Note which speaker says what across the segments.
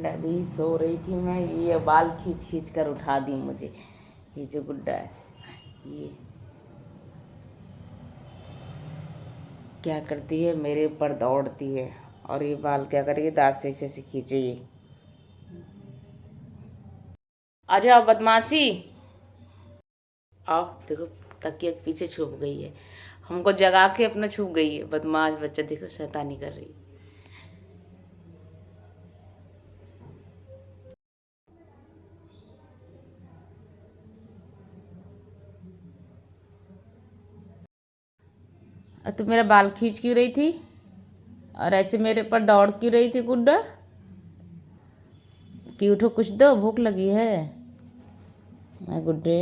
Speaker 1: अभी सो रही थी मैं, ये बाल खींच खींच कर उठा दी मुझे। ये जो गुड्डा है ये क्या करती है, मेरे ऊपर दौड़ती है। और ये बाल क्या करेगी, दांत से ऐसे खींचेगी। आ जाओ बदमाशी, आओ। देखो तकिया के पीछे छुप गई है, हमको जगा के अपना छुप गई है। बदमाश बच्चा, देखो शैतानी कर रही है। तू मेरा बाल खींच क्यों रही थी, और ऐसे मेरे पर दौड़ क्यों रही थी गुड्डा? कि उठो, कुछ दो, भूख लगी है गुड्डे।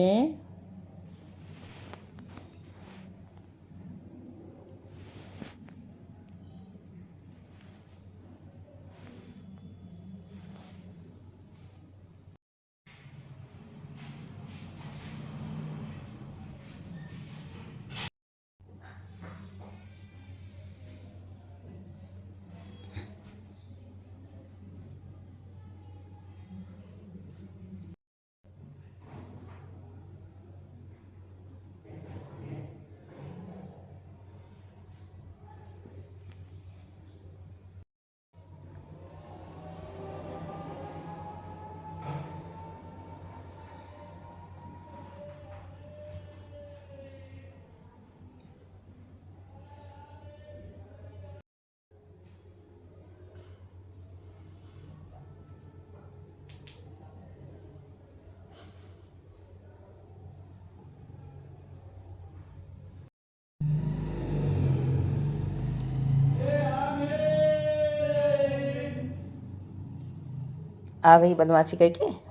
Speaker 1: आ गई बदमाशी करके।